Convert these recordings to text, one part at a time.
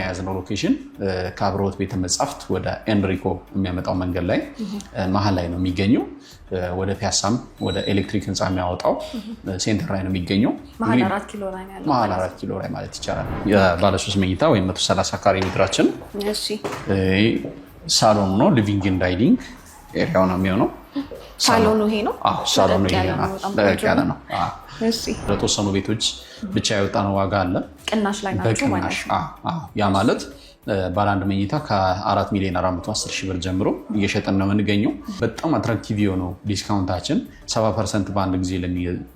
የያዝነው ሎኬሽን ከአብሮት ቤተ መጻሕፍት ወደ ኤንሪኮ የሚያመጣው መንገድ ላይ መሀል ላይ ነው የሚገኘው። ወደ ፒያሳም ወደ ኤሌክትሪክ ህንፃ የሚያወጣው ሴንተር ላይ ነው የሚገኘው። መሀል 4 ኪሎ ላይ ነው ያለው። መሀል 4 ኪሎ ላይ ማለት ይቻላል። የባለ 3 መኝታ ወይም 130 ካሬ ሜትራችን እሺ ሳሎን ነው። ሊቪንግ ኤንድ ዳይኒንግ ኤሪያው ነው የሚሆነው። ሳሎኑ ይሄ ነው። ሳሎኑ ይሄ ነው። ለቀቅ ያለ ነው። እሺ ለተወሰኑ ቤቶች ብቻ ያወጣነው ዋጋ አለ። ቅናሽ ላይ ናቸው ማለት ነው። ያ ማለት ባለ አንድ መኝታ ከ4,410,000 ብር ጀምሮ እየሸጠን ነው የምንገኘው። በጣም አትራክቲቭ የሆነው ዲስካውንታችን 70% በአንድ ጊዜ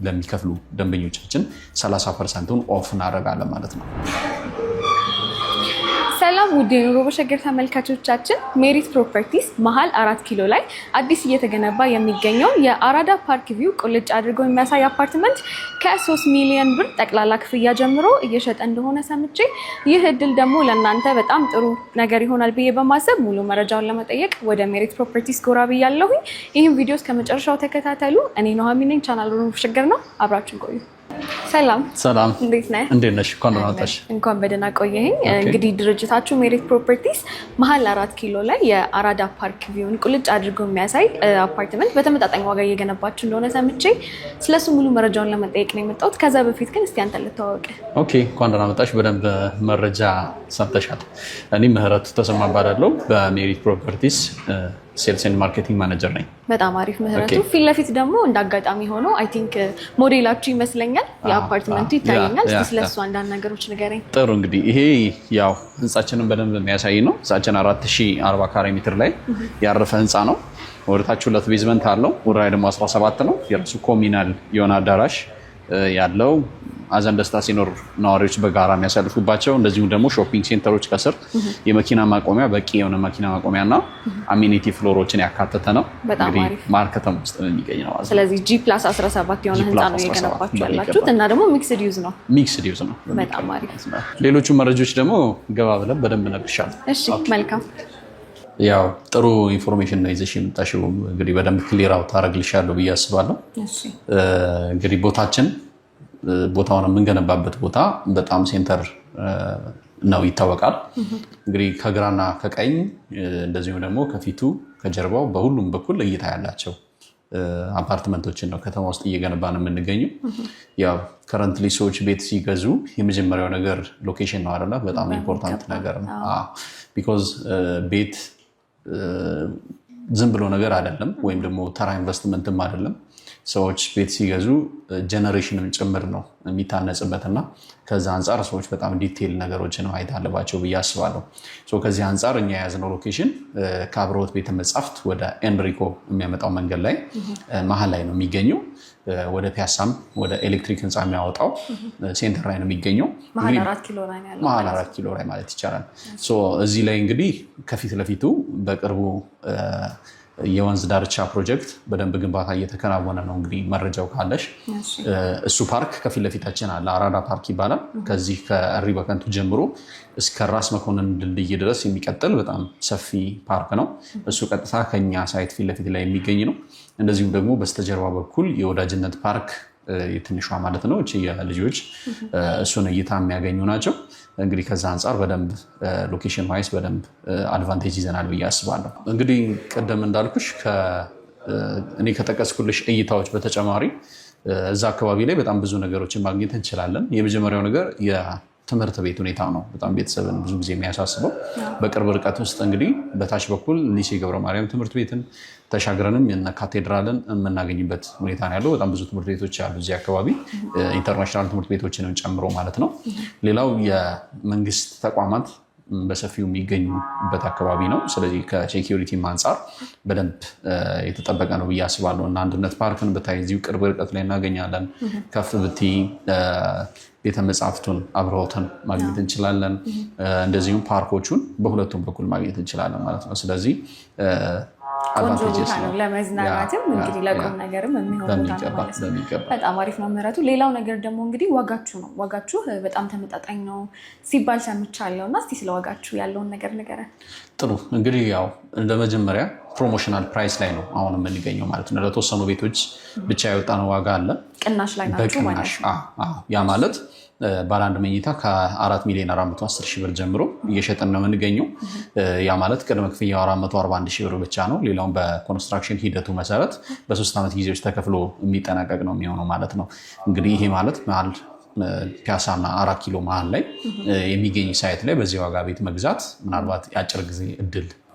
ለሚከፍሉ ደንበኞቻችን 30%ን ኦፍ እናደርጋለን ማለት ነው። ሰላም ውድ የኑሮ በሸገር ተመልካቾቻችን፣ ሜሪት ፕሮፐርቲስ መሀል 4 ኪሎ ላይ አዲስ እየተገነባ የሚገኘው የአራዳ ፓርክ ቪው ቁልጭ አድርጎ የሚያሳይ አፓርትመንት ከ3 ሚሊዮን ብር ጠቅላላ ክፍያ ጀምሮ እየሸጠ እንደሆነ ሰምቼ ይህ እድል ደግሞ ለእናንተ በጣም ጥሩ ነገር ይሆናል ብዬ በማሰብ ሙሉ መረጃውን ለመጠየቅ ወደ ሜሪት ፕሮፐርቲስ ጎራ ብያለሁኝ። ይህም ቪዲዮ እስከ መጨረሻው ተከታተሉ። እኔ ኑሃሚን ነኝ፣ ቻናሉ ኑሮ በሸገር ነው። አብራችን ቆዩ። ሰላም እንዴት ነህ? እንዴት ነሽ? እንኳን በደህና ቆየኸኝ። እንግዲህ ድርጅታችሁ ሜሪት ፕሮፐርቲስ መሀል 4 ኪሎ ላይ የአራዳ ፓርክ ቪውን ቁልጭ አድርጎ የሚያሳይ አፓርትመንት በተመጣጣኝ ዋጋ እየገነባችሁ እንደሆነ ሰምቼ ስለሱ ሙሉ መረጃውን ለመጠየቅ ነው የመጣሁት። ከዛ በፊት ግን እስቲ አንተ ልተዋወቅ። ኦኬ፣ እንኳን ደህና መጣሽ። በደንብ መረጃ ሰምተሻል። እኔ ምህረቱ ተሰማ እባላለሁ። በሜሪት ፕሮፐርቲስ ሴልስ ኤንድ ማርኬቲንግ ማኔጀር ነኝ። በጣም አሪፍ ምህረቱ። ፊት ለፊት ደግሞ እንዳጋጣሚ ሆኖ አይ ቲንክ ሞዴላችሁ ይመስለኛል የአፓርትመንቱ ይታየኛል። እስቲ ስለሱ አንዳንድ ነገሮች ንገረኝ። ጥሩ፣ እንግዲህ ይሄ ያው ህንጻችንን በደንብ የሚያሳይ ነው። ህንጻችን 4040 ካሬ ሜትር ላይ ያረፈ ህንጻ ነው። ወደታች 2 ቤዝመንት አለው። ወደ ላይ ደግሞ 17 ነው። የራሱ ኮሚናል የሆነ አዳራሽ ያለው አዘን ደስታ ሲኖር ነዋሪዎች በጋራ የሚያሳልፉባቸው፣ እንደዚሁም ደግሞ ሾፒንግ ሴንተሮች ከስር የመኪና ማቆሚያ በቂ የሆነ መኪና ማቆሚያ እና አሚኒቲ ፍሎሮችን ያካተተ ነው። እንግዲህ መሀል ከተማ ውስጥ የሚገኝ ነው። ስለዚህ G+17 የሆነ ህንፃ ነው የገነባችሁ ያላችሁት እና ደግሞ ሚክስድ ዩዝ ነው። በጣም አሪፍ። ሌሎቹ መረጃዎች ደግሞ ገባ ብለን በደንብ እነግርሻለሁ። እሺ፣ መልካም። ያው ጥሩ ኢንፎርሜሽን ነው ይዘሽ የምጣሽው። እንግዲህ በደንብ ክሊር አውት አደርግልሻለሁ ብዬ አስባለሁ። እንግዲህ ቦታውን የምንገነባበት ቦታ በጣም ሴንተር ነው ይታወቃል። እንግዲህ ከግራና ከቀኝ እንደዚሁም ደግሞ ከፊቱ ከጀርባው በሁሉም በኩል እይታ ያላቸው አፓርትመንቶችን ነው ከተማ ውስጥ እየገነባ ነው የምንገኘው። ያው ከረንትሊ ሰዎች ቤት ሲገዙ የመጀመሪያው ነገር ሎኬሽን ነው አይደለ? በጣም ኢምፖርታንት ነገር ነው። ቢኮዝ ቤት ዝም ብሎ ነገር አይደለም፣ ወይም ደግሞ ተራ ኢንቨስትመንትም አይደለም። ሰዎች ቤት ሲገዙ ጀነሬሽንም ጭምር ነው የሚታነጽበት እና ከዛ አንጻር ሰዎች በጣም ዲቴይል ነገሮችን ማየት አለባቸው ብዬ አስባለሁ። ከዚህ አንጻር እኛ የያዝነው ሎኬሽን ከአብሮት ቤተ መጻሕፍት ወደ ኤንሪኮ የሚያመጣው መንገድ ላይ መሀል ላይ ነው የሚገኘው። ወደ ፒያሳም ወደ ኤሌክትሪክ ህንፃ የሚያወጣው ሴንተር ላይ ነው የሚገኘው። መሀል 4 ኪሎ ላይ ማለት ይቻላል። እዚህ ላይ እንግዲህ ከፊት ለፊቱ በቅርቡ የወንዝ ዳርቻ ፕሮጀክት በደንብ ግንባታ እየተከናወነ ነው። እንግዲህ መረጃው ካለሽ እሱ ፓርክ ከፊት ለፊታችን አለ። አራዳ ፓርክ ይባላል። ከዚህ ከእሪ በከንቱ ጀምሮ እስከ ራስ መኮንን ድልድይ ድረስ የሚቀጥል በጣም ሰፊ ፓርክ ነው። እሱ ቀጥታ ከኛ ሳይት ፊት ለፊት ላይ የሚገኝ ነው። እንደዚሁም ደግሞ በስተጀርባ በኩል የወዳጅነት ፓርክ የትንሿ ማለት ነው የልጆች እሱን እይታ የሚያገኙ ናቸው። እንግዲህ ከዛ አንጻር በደንብ ሎኬሽን ዋይስ በደንብ አድቫንቴጅ ይዘናል ብዬ አስባለሁ። እንግዲህ ቀደም እንዳልኩሽ እኔ ከጠቀስኩልሽ እይታዎች በተጨማሪ እዛ አካባቢ ላይ በጣም ብዙ ነገሮችን ማግኘት እንችላለን። የመጀመሪያው ነገር የትምህርት ቤት ሁኔታ ነው። በጣም ቤተሰብን ብዙ ጊዜ የሚያሳስበው። በቅርብ ርቀት ውስጥ እንግዲህ በታች በኩል ሊሴ ገብረ ማርያም ትምህርት ቤትን ተሻግረንም የነ ካቴድራልን የምናገኝበት ሁኔታ ነው ያለው። በጣም ብዙ ትምህርት ቤቶች ያሉ እዚህ አካባቢ ኢንተርናሽናል ትምህርት ቤቶችንም ጨምሮ ማለት ነው። ሌላው የመንግስት ተቋማት በሰፊው የሚገኙበት አካባቢ ነው። ስለዚህ ከሴኪሪቲ አንጻር በደንብ የተጠበቀ ነው ብዬ አስባለሁ እና አንድነት ፓርክን ብታይ እዚሁ ቅርብ ርቀት ላይ እናገኛለን። ከፍ ብቲ ቤተ መጻሕፍቱን አብረውትን ማግኘት እንችላለን። እንደዚሁም ፓርኮቹን በሁለቱም በኩል ማግኘት እንችላለን ማለት ነው። ስለዚህ ቆንጆ ቦታ ነው ለመዝናናትም እንግዲህ ለቁም ነገርም የሚሆን ቦታ ነው ማለት ነው። በጣም አሪፍ ነው ምህረቱ። ሌላው ነገር ደግሞ እንግዲህ ዋጋችሁ ነው። ዋጋችሁ በጣም ተመጣጣኝ ነው ሲባል ሰምቻለሁ እና እስቲ ስለ ዋጋችሁ ያለውን ነገር ንገረን። ጥሩ፣ እንግዲህ ያው እንደ መጀመሪያ ፕሮሞሽናል ፕራይስ ላይ ነው አሁን የምንገኘው ማለት ነው። ለተወሰኑ ቤቶች ብቻ የወጣነው ዋጋ አለ። ቅናሽ ላይ ናችሁ ማለት ነው። ያ ማለት ባለ አንድ መኝታ ከ4,410,000 ብር ጀምሮ እየሸጥን ነው የምንገኘው። ያ ማለት ቅድመ ክፍያው 441,000 ብር ብቻ ነው። ሌላውን በኮንስትራክሽን ሂደቱ መሰረት በ3 ዓመት ጊዜዎች ተከፍሎ የሚጠናቀቅ ነው የሚሆነው ማለት ነው። እንግዲህ ይሄ ማለት መሀል ፒያሳና 4 ኪሎ መሀል ላይ የሚገኝ ሳይት ላይ በዚህ ዋጋ ቤት መግዛት ምናልባት የአጭር ጊዜ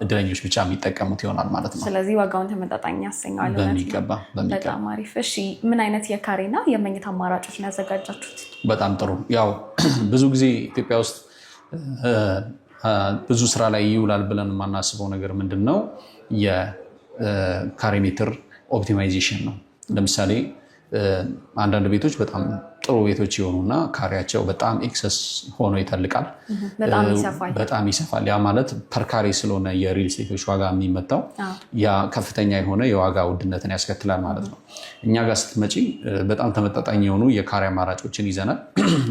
እድለኞች ብቻ የሚጠቀሙት ይሆናል ማለት ነው። ስለዚህ ዋጋውን ተመጣጣኝ ያሰኛል። በሚገባ። በጣም አሪፍ። እሺ ምን አይነት የካሬና የመኝታ አማራጮች ነው ያዘጋጃችሁት? በጣም ጥሩ። ያው ብዙ ጊዜ ኢትዮጵያ ውስጥ ብዙ ስራ ላይ ይውላል ብለን የማናስበው ነገር ምንድን ነው? የካሬ ሜትር ኦፕቲማይዜሽን ነው። ለምሳሌ አንዳንድ ቤቶች በጣም ጥሩ ቤቶች የሆኑና ካሬያቸው በጣም ኤክሰስ ሆኖ ይተልቃል፣ በጣም ይሰፋል። ያ ማለት ፐርካሬ ስለሆነ የሪል ስቴቶች ዋጋ የሚመጣው ያ ከፍተኛ የሆነ የዋጋ ውድነትን ያስከትላል ማለት ነው። እኛ ጋር ስትመጪ በጣም ተመጣጣኝ የሆኑ የካሬ አማራጮችን ይዘናል።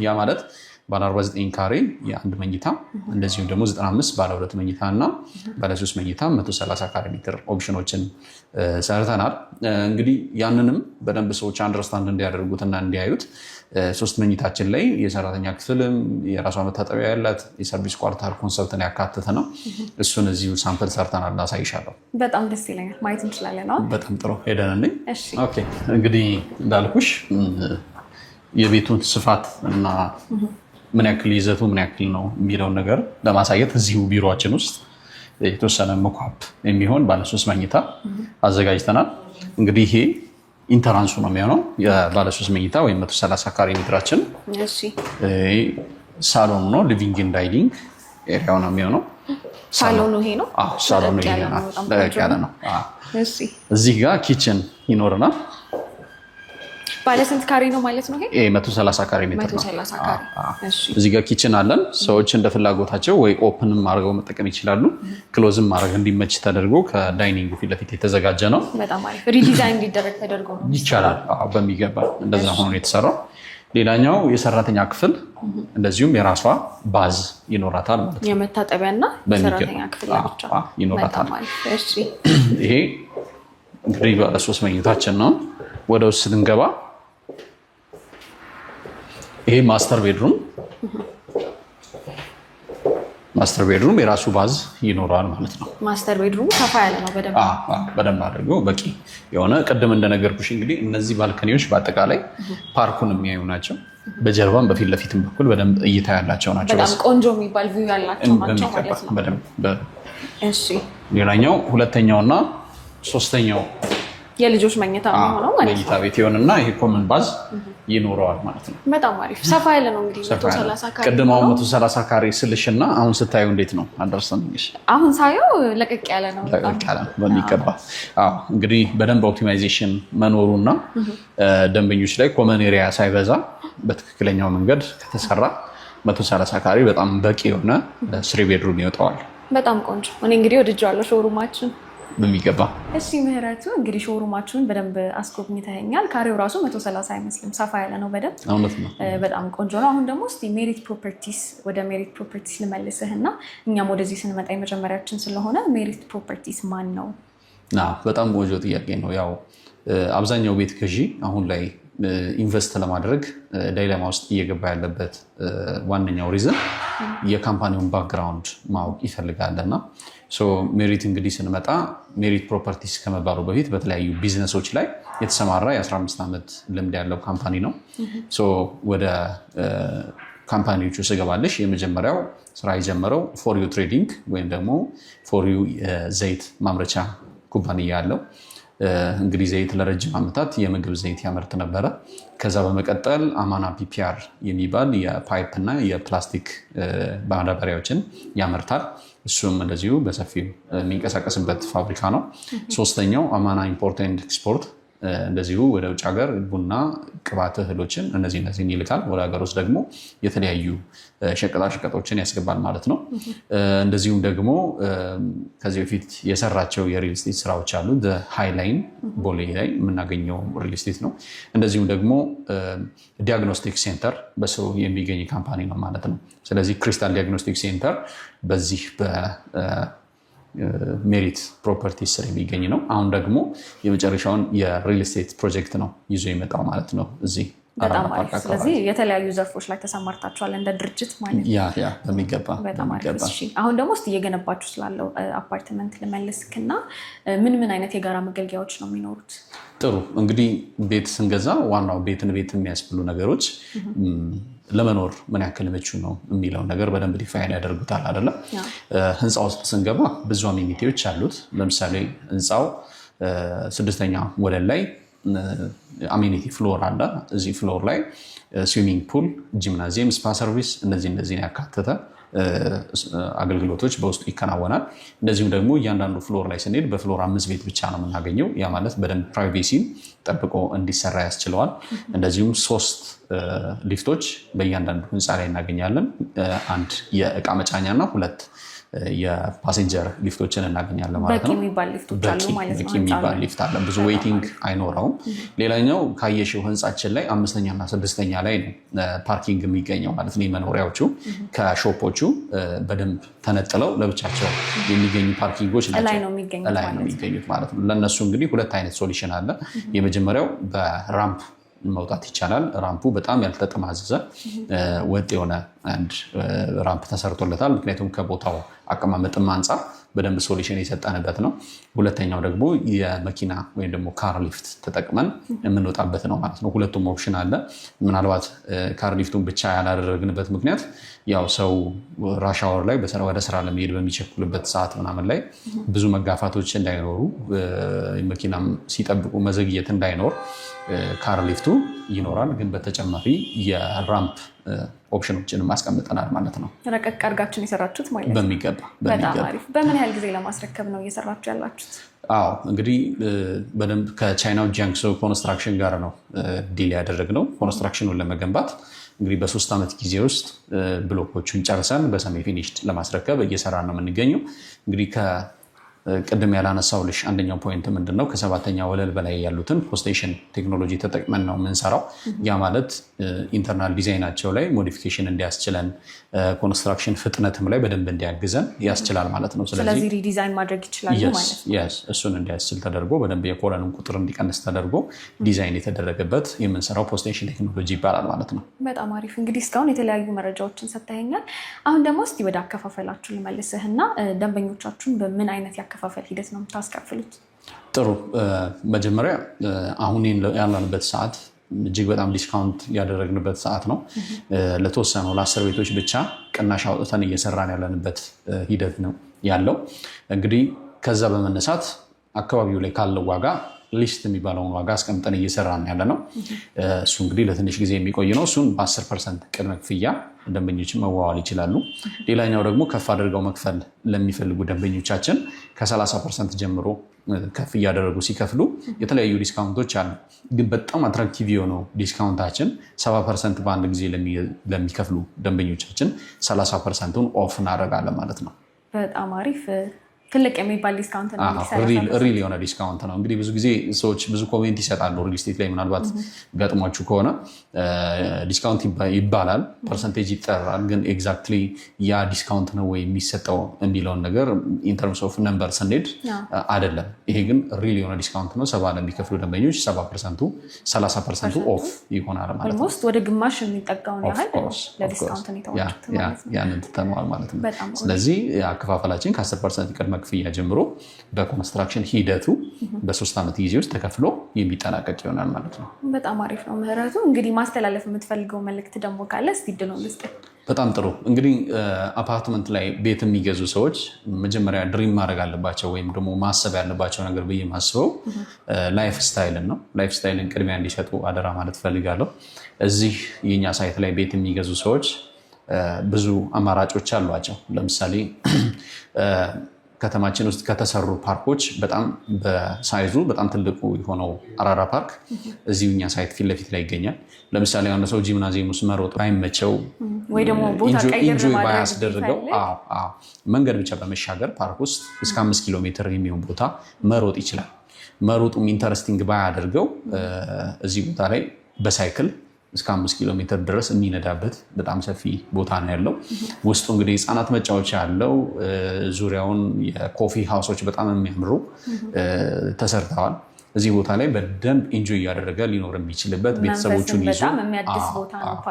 ያ ማለት ባለ 49 ካሬ የአንድ መኝታ እንደዚሁም ደግሞ 95 ባለ 2 መኝታ እና ባለ 3 መኝታ 130 ካሬ ሜትር ኦፕሽኖችን ሰርተናል። እንግዲህ ያንንም በደንብ ሰዎች አንደርስታንድ እንዲያደርጉትና እንዲያዩት 3 መኝታችን ላይ የሰራተኛ ክፍልም የራሷ መታጠቢያ ያላት የሰርቪስ ኳርታር ኮንሰፕትን ያካተተ ነው። እሱን እዚሁ ሳምፕል ሰርተናል፣ ላሳይሻለሁ። በጣም ደስ ይለኛል። ማየት እንችላለን? በጣም ጥሩ። ሄደንልኝ። እንግዲህ እንዳልኩሽ የቤቱን ስፋት እና ምን ያክል ይዘቱ ምን ያክል ነው የሚለውን ነገር ለማሳየት እዚሁ ቢሮችን ውስጥ የተወሰነ መኳፕ የሚሆን ባለ 3 መኝታ አዘጋጅተናል። እንግዲህ ይሄ ኢንተራንሱ ነው የሚሆነው የባለ 3 መኝታ ወይም 130 ካሬ ሜትራችን። ሳሎኑ ነው፣ ሊቪንግ ኤንድ ዳይኒንግ ኤሪያው ነው የሚሆነው። ሳሎኑ ይሄ ነው። ሳሎኑ ይሄ ነው፣ ለቅ ያለ ነው። እዚህ ጋር ኪችን ይኖርናል። ባለ ስንት ካሬ ነው ማለት ነው? ይሄ 130 ካሬ ሜትር ነው። እዚህ ጋር ኪችን አለን። ሰዎች እንደ ፍላጎታቸው ወይ ኦፕንም አድርገው መጠቀም ይችላሉ፣ ክሎዝም ማድረግ እንዲመች ተደርጎ ከዳይኒንግ ፊት ለፊት የተዘጋጀ ነው። በጣም አሪፍ። ሪዲዛይን እንዲደረግ ተደርጎ ነው ይቻላል። በሚገባ እንደዛ ሆኖ የተሰራው። ሌላኛው የሰራተኛ ክፍል እንደዚሁም የራሷ ባዝ ይኖራታል ማለት ነው። የመታጠቢያና የሰራተኛ ክፍል ብቻ ይኖራታል። ይሄ እንግዲህ ባለ 3 መኝታችን ነው። ወደ ውስጥ ስንገባ ይሄ ማስተር ቤድሩም የራሱ ባዝ ይኖረዋል ማለት ነው። ማስተር ቤድሩም ሰፋ ያለ ነው። በደንብ አድርገው በቂ የሆነ ቅድም እንደነገርኩሽ እንግዲህ እነዚህ ባልከኒዎች በአጠቃላይ ፓርኩን የሚያዩ ናቸው። በጀርባም በፊት ለፊትም በኩል በደንብ እይታ ያላቸው ናቸው። በጣም ቆንጆ የሚባል ቪው ያላቸው ናቸው ማለት ነው። ሌላኛው ሁለተኛውና ሶስተኛው የልጆች መኝታ የሚሆነው ማለት ነው። መኝታ ቤት ይሆንና ይሄ ኮመን ባዝ ይኖረዋል ማለት ነው። በጣም አሪፍ ሰፋ ያለ ነው። እንግዲህ 130 ካሬ ቅድም 130 ካሬ ስልሽና አሁን ስታዩ እንዴት ነው አንደርስታንዲንግሽ? አሁን ሳየው ለቀቅ ያለ ነው። በሚገባ እንግዲህ በደንብ ኦፕቲማይዜሽን መኖሩና ደንበኞች ላይ ኮመን ኤሪያ ሳይበዛ በትክክለኛው መንገድ ከተሰራ 130 ካሬ በጣም በቂ የሆነ 3 ቤድሩም ይወጣዋል። በጣም ቆንጆ። እኔ እንግዲህ ወድጄዋለሁ ሾሩማችን በሚገባ። እሺ ምህረቱ፣ እንግዲህ ሾሩማችሁን በደንብ አስጎብኝተኸኛል። ካሬው ራሱ 130 አይመስልም፣ ሰፋ ያለ ነው በደንብ። እውነት ነው፣ በጣም ቆንጆ ነው። አሁን ደግሞ እስኪ ወደ ሜሪት ፕሮፐርቲስ ልመልስህና እኛም ወደዚህ ስንመጣ የመጀመሪያችን ስለሆነ ሜሪት ፕሮፐርቲስ ማን ነው? በጣም ቆንጆ ጥያቄ ነው። ያው አብዛኛው ቤት ገዢ አሁን ላይ ኢንቨስት ለማድረግ ዳይላማ ውስጥ እየገባ ያለበት ዋነኛው ሪዝን የካምፓኒውን ባክግራውንድ ማወቅ ይፈልጋልና ሜሪት እንግዲህ ስንመጣ ሜሪት ፕሮፐርቲስ ከመባሉ በፊት በተለያዩ ቢዝነሶች ላይ የተሰማራ የ15 ዓመት ልምድ ያለው ካምፓኒ ነው። ወደ ካምፓኒዎቹ ስገባለሽ የመጀመሪያው ስራ የጀመረው ፎር ዩ ትሬዲንግ ወይም ደግሞ ፎር ዩ ዘይት ማምረቻ ኩባንያ አለው። እንግዲህ ዘይት ለረጅም ዓመታት የምግብ ዘይት ያመርት ነበረ። ከዛ በመቀጠል አማና ፒፒአር የሚባል የፓይፕ እና የፕላስቲክ ማዳበሪያዎችን ያመርታል። እሱም እንደዚሁ በሰፊው የሚንቀሳቀስበት ፋብሪካ ነው። ሶስተኛው አማና ኢምፖርት ኤንድ ኤክስፖርት እንደዚሁ ወደ ውጭ ሀገር ቡና፣ ቅባት እህሎችን እነዚህን ይልካል። ወደ ሀገር ውስጥ ደግሞ የተለያዩ ሸቀጣሸቀጦችን ያስገባል ማለት ነው። እንደዚሁም ደግሞ ከዚህ በፊት የሰራቸው የሪል ስቴት ስራዎች አሉ። ሃይላይን ቦሌ ላይ የምናገኘው ሪል ስቴት ነው። እንደዚሁም ደግሞ ዲያግኖስቲክ ሴንተር በሰው የሚገኝ ካምፓኒ ነው ማለት ነው። ስለዚህ ክሪስታል ዲያግኖስቲክ ሴንተር በዚህ ሜሪት ፕሮፐርቲስ ስር የሚገኝ ነው። አሁን ደግሞ የመጨረሻውን የሪል ስቴት ፕሮጀክት ነው ይዞ የመጣው ማለት ነው እዚህ። በጣም አሪፍ። ስለዚህ የተለያዩ ዘርፎች ላይ ተሰማርታችኋል እንደ ድርጅት ማለት ነው። ያ በሚገባ በጣም አሪፍ። እሺ አሁን ደግሞ እስቲ እየገነባችሁ ስላለው አፓርትመንት ልመልስክና ምን አይነት የጋራ መገልገያዎች ነው የሚኖሩት? ጥሩ እንግዲህ ቤት ስንገዛ ዋናው ቤት የሚያስብሉ ነገሮች ለመኖር ምን ያክል ምቹ ነው የሚለው ነገር በደንብ ዲፋይን ያደርጉታል አይደለም። ህንፃ ውስጥ ስንገባ ብዙ አሜኒቲዎች አሉት። ለምሳሌ ህንፃው 6ኛ ወለል ላይ አሜኒቲ ፍሎር አለ። እዚህ ፍሎር ላይ ስዊሚንግ ፑል፣ ጂምናዚየም፣ ስፓ ሰርቪስ እነዚህን ያካተተ አገልግሎቶች በውስጡ ይከናወናል። እንደዚሁም ደግሞ እያንዳንዱ ፍሎር ላይ ስንሄድ በፍሎር 5 ቤት ብቻ ነው የምናገኘው። ያ ማለት በደንብ ፕራይቬሲን ጠብቆ እንዲሰራ ያስችለዋል። እንደዚሁም 3 ሊፍቶች በእያንዳንዱ ህንፃ ላይ እናገኛለን። 1 የእቃ መጫኛ እና 2 የፓሴንጀር ሊፍቶችን እናገኛለን ማለት ነው። በቂ የሚባል ሊፍት አለ። ብዙ ዌይቲንግ አይኖረውም። ሌላኛው ካየሽው ህንፃችን ላይ 5ኛ እና 6ኛ ላይ ነው ፓርኪንግ የሚገኘው ማለት ነው። መኖሪያዎቹ ከሾፖቹ በደንብ ተነጥለው ለብቻቸው የሚገኙ ፓርኪንጎች ላይ ነው የሚገኙት ማለት ነው። ለእነሱ እንግዲህ 2 አይነት ሶሉሽን አለ። የመጀመሪያው በራምፕ መውጣት ይቻላል። ራምፑ በጣም ያልተጠማዘዘ ወጥ የሆነ አንድ ራምፕ ተሰርቶለታል። ምክንያቱም ከቦታው አቀማመጥም አንጻር በደንብ ሶሉሽን የሰጠንበት ነው። ሁለተኛው ደግሞ የመኪና ወይም ደግሞ ካር ሊፍት ተጠቅመን የምንወጣበት ነው ማለት ነው። ሁለቱም ኦፕሽን አለ። ምናልባት ካር ሊፍቱን ብቻ ያላደረግንበት ምክንያት ያው ሰው ራሽ አወር ላይ ወደ ስራ ለመሄድ በሚቸኩልበት ሰዓት ምናምን ላይ ብዙ መጋፋቶች እንዳይኖሩ፣ መኪናም ሲጠብቁ መዘግየት እንዳይኖር ካር ሊፍቱ ይኖራል። ግን በተጨማሪ የራምፕ ኦፕሽኖችን ማስቀምጠናል ማለት ነው። ረቀቅ አድርጋችሁን የሰራችሁት ማለት ነው። በሚገባ። በጣም አሪፍ። በምን ያህል ጊዜ ለማስረከብ ነው እየሰራችሁ ያላችሁት? አዎ እንግዲህ በደንብ ከቻይናው ጂያንግሶ ኮንስትራክሽን ጋር ነው ዲል ያደረግነው። ኮንስትራክሽኑን ለመገንባት እንግዲህ በ3 ዓመት ጊዜ ውስጥ ብሎኮቹን ጨርሰን በሰሚ ፊኒሽድ ለማስረከብ እየሰራ ነው የምንገኘው። እንግዲህ ቅድም ያላነሳውልሽ አንደኛው ፖይንት ምንድን ነው? ከ7ኛ ወለል በላይ ያሉትን ፖስቴሽን ቴክኖሎጂ ተጠቅመን ነው የምንሰራው። ያ ማለት ኢንተርናል ዲዛይናቸው ላይ ሞዲፊኬሽን እንዲያስችለን፣ ኮንስትራክሽን ፍጥነትም ላይ በደንብ እንዲያግዘን ያስችላል ማለት ነው። ስለዚህ ሪዲዛይን ማድረግ ይችላሉ ማለት ነው። እሱን እንዲያስችል ተደርጎ በደንብ የኮለንን ቁጥር እንዲቀንስ ተደርጎ ዲዛይን የተደረገበት የምንሰራው ፖስቴሽን ቴክኖሎጂ ይባላል ማለት ነው። በጣም አሪፍ። እንግዲህ እስካሁን የተለያዩ መረጃዎችን ሰጥተኸኛል። አሁን ደግሞ እስቲ ወደ አከፋፈላችሁ ልመልስህና ደንበኞቻችሁን በምን አይነት ያከፋፈል ሂደት ነው የምታስከፍሉት? ጥሩ። መጀመሪያ አሁን ያለንበት ሰዓት እጅግ በጣም ዲስካውንት ያደረግንበት ሰዓት ነው። ለተወሰኑ ለ10 ቤቶች ብቻ ቅናሽ አውጥተን እየሰራን ያለንበት ሂደት ነው ያለው። እንግዲህ ከዛ በመነሳት አካባቢው ላይ ካለው ዋጋ ሊስት የሚባለውን ዋጋ አስቀምጠን እየሰራን ያለ ነው። እሱ እንግዲህ ለትንሽ ጊዜ የሚቆይ ነው። እሱን በ10% ቅድመ ክፍያ ደንበኞችን መዋዋል ይችላሉ። ሌላኛው ደግሞ ከፍ አድርገው መክፈል ለሚፈልጉ ደንበኞቻችን ከ30% ጀምሮ ከፍ እያደረጉ ሲከፍሉ የተለያዩ ዲስካውንቶች አሉ። ግን በጣም አትራክቲቭ የሆነው ዲስካውንታችን 70% በአንድ ጊዜ ለሚከፍሉ ደንበኞቻችን 30%ን ኦፍ እናደርጋለን ማለት ነው። በጣም አሪፍ። ትልቅ የሚባል ዲስካውንት ነው። ሪል የሆነ ዲስካውንት ነው። እንግዲህ ብዙ ጊዜ ሰዎች ብዙ ኮሜንት ይሰጣሉ። ሪል ስቴት ላይ ምናልባት ገጥሟችሁ ከሆነ ዲስካውንት ይባላል፣ ፐርሰንቴጅ ይጠራል። ግን ኤግዛክትሊ ያ ዲስካውንት ነው ወይ የሚሰጠው የሚለውን ነገር ኢንተርምስ ኦፍ ነምበር ስንሄድ አይደለም። ይሄ ግን ሪል የሆነ ዲስካውንት ነው። 70 ለሚከፍሉ ደንበኞች 70% ኦፍ ይሆናል ማለት ነው። ወደ ግማሽ የሚጠጋውን ያህል ለዲስካውንት ያንን ትተነዋል ማለት ነው። ስለዚህ አከፋፈላችን ከ10% ቅድመ ክፍያ ጀምሮ በኮንስትራክሽን ሂደቱ በ3 ዓመት ጊዜ ውስጥ ተከፍሎ የሚጠናቀቅ ይሆናል ማለት ነው። በጣም አሪፍ ነው ምህረቱ። እንግዲህ ማስተላለፍ የምትፈልገው መልእክት ደግሞ ካለ እስቲ እድሉን ልስጥ። በጣም ጥሩ። እንግዲህ አፓርትመንት ላይ ቤት የሚገዙ ሰዎች መጀመሪያ ድሪም ማድረግ አለባቸው ወይም ደግሞ ማሰብ ያለባቸው ነገር ብዬ ማስበው ላይፍ ስታይልን ነው። ላይፍ ስታይልን ቅድሚያ እንዲሰጡ አደራ ማለት ፈልጋለሁ። እዚህ የኛ ሳይት ላይ ቤት የሚገዙ ሰዎች ብዙ አማራጮች አሏቸው። ለምሳሌ ከተማችን ውስጥ ከተሰሩ ፓርኮች በጣም በሳይዙ በጣም ትልቁ የሆነው አራዳ ፓርክ እዚሁ እኛ ሳይት ፊት ለፊት ላይ ይገኛል። ለምሳሌ አንድ ሰው ጂምናዚየም ውስጥ መሮጥ ባይመቸው ወይ ደግሞ ቦታ ቀይር ባያስደርገው መንገድ ብቻ በመሻገር ፓርክ ውስጥ እስከ 5 ኪሎ ሜትር የሚሆን ቦታ መሮጥ ይችላል። መሮጡም ኢንተረስቲንግ ባያደርገው እዚህ ቦታ ላይ በሳይክል እስከ 5 ኪሎ ሜትር ድረስ የሚነዳበት በጣም ሰፊ ቦታ ነው ያለው። ውስጡ እንግዲህ ህፃናት መጫወቻ ያለው፣ ዙሪያውን የኮፊ ሃውሶች በጣም የሚያምሩ ተሰርተዋል። እዚህ ቦታ ላይ በደንብ ኢንጆይ ያደረገ ሊኖር የሚችልበት ቤተሰቦቹን ይዞ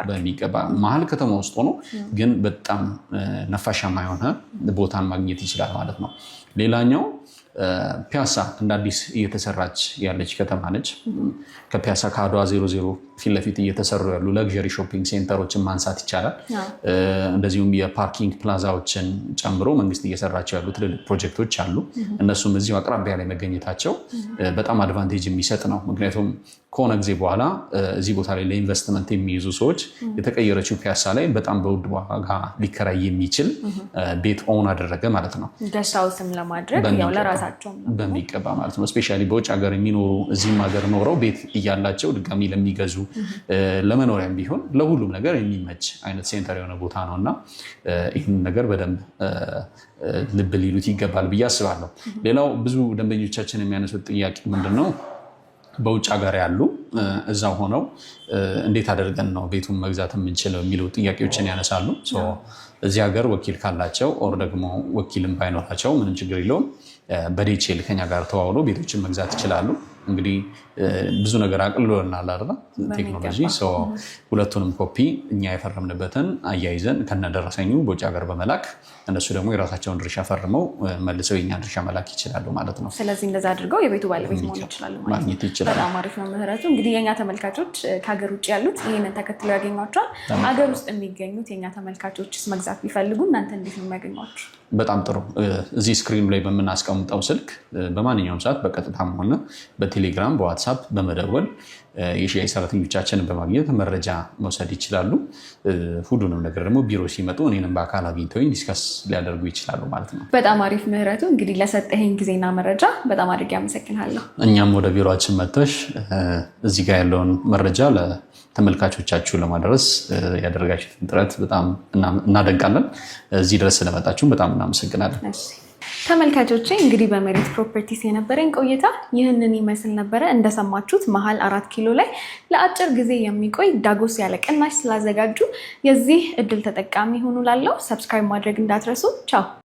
በሚገባ መሀል ከተማ ውስጥ ሆኖ ግን በጣም ነፋሻማ የሆነ ቦታን ማግኘት ይችላል ማለት ነው። ሌላኛው ፒያሳ እንደ አዲስ እየተሰራች ያለች ከተማ ነች። ከፒያሳ ከአድዋ 00 ፊት ለፊት እየተሰሩ ያሉ ለግዠሪ ሾፒንግ ሴንተሮችን ማንሳት ይቻላል። እንደዚሁም የፓርኪንግ ፕላዛዎችን ጨምሮ መንግስት እየሰራቸው ያሉ ትልልቅ ፕሮጀክቶች አሉ። እነሱም እዚሁ አቅራቢያ ላይ መገኘታቸው በጣም አድቫንቴጅ የሚሰጥ ነው። ምክንያቱም ከሆነ ጊዜ በኋላ እዚህ ቦታ ላይ ለኢንቨስትመንት የሚይዙ ሰዎች የተቀየረችው ፒያሳ ላይ በጣም በውድ ዋጋ ሊከራይ የሚችል ቤት ኦን አደረገ ማለት ነው። ገስታውስም ለማድረግ ያው ለራሳቸው በሚገባ ማለት ነው። ስፔሻሊ በውጭ ሀገር የሚኖሩ እዚህም ሀገር ኖረው ቤት እያላቸው ድጋሚ ለሚገዙ ለመኖሪያም ቢሆን ለሁሉም ነገር የሚመች አይነት ሴንተር የሆነ ቦታ ነው እና ይህን ነገር በደንብ ልብ ሊሉት ይገባል ብዬ አስባለሁ። ሌላው ብዙ ደንበኞቻችን የሚያነሱት ጥያቄ ምንድን ነው? በውጭ ሀገር ያሉ እዛው ሆነው እንዴት አደርገን ነው ቤቱን መግዛት የምንችለው የሚሉ ጥያቄዎችን ያነሳሉ። እዚህ ሀገር ወኪል ካላቸው ኦር ደግሞ ወኪልም ባይኖራቸው ምንም ችግር የለውም። በዲኤችኤል ከኛ ጋር ተዋውሎ ቤቶችን መግዛት ይችላሉ። እንግዲህ ብዙ ነገር አቅልሎልናል አይደል ቴክኖሎጂ። ሁለቱንም ኮፒ እኛ የፈረምንበትን አያይዘን ከነደረሰኙ በውጭ ሀገር በመላክ እነሱ ደግሞ የራሳቸውን ድርሻ ፈርመው መልሰው የኛን ድርሻ መላክ ይችላሉ ማለት ነው። ስለዚህ እንደዛ አድርገው የቤቱ ባለቤት መሆን ይችላሉ ማለት ነው። በጣም አሪፍ ነው ምህረቱ። እንግዲህ የኛ ተመልካቾች ከሀገር ውጭ ያሉት ይህንን ተከትለው ያገኟቸዋል። ሀገር ውስጥ የሚገኙት የኛ ተመልካቾችስ መግዛት ቢፈልጉ እናንተ እንዴት ነው የሚያገኟቸው? በጣም ጥሩ። እዚህ ስክሪኑ ላይ በምናስቀምጠው ስልክ በማንኛውም ሰዓት በቀጥታም ሆነ በቴሌግራም በዋትሳፕ በመደወል የሽያጭ ሰራተኞቻችንን በማግኘት መረጃ መውሰድ ይችላሉ። ሁሉንም ነገር ደግሞ ቢሮ ሲመጡ እኔንም በአካል አግኝተውኝ ዲስከስ ሊያደርጉ ይችላሉ ማለት ነው። በጣም አሪፍ ምህረቱ። እንግዲህ ለሰጠኸኝ ጊዜና መረጃ በጣም አድርጌ አመሰግናለሁ። እኛም ወደ ቢሮችን መጥተሽ እዚህ ጋር ያለውን መረጃ ተመልካቾቻችሁ ለማድረስ ያደረጋችሁትን ጥረት በጣም እናደንቃለን። እዚህ ድረስ ስለመጣችሁም በጣም እናመሰግናለን። ተመልካቾቼ እንግዲህ በሜሪት ፕሮፐርቲስ የነበረኝ ቆይታ ይህንን ይመስል ነበረ። እንደሰማችሁት መሀል 4 ኪሎ ላይ ለአጭር ጊዜ የሚቆይ ዳጎስ ያለ ቅናሽ ስላዘጋጁ የዚህ እድል ተጠቃሚ ሆኑ። ላለው ሰብስክራይብ ማድረግ እንዳትረሱ። ቻው።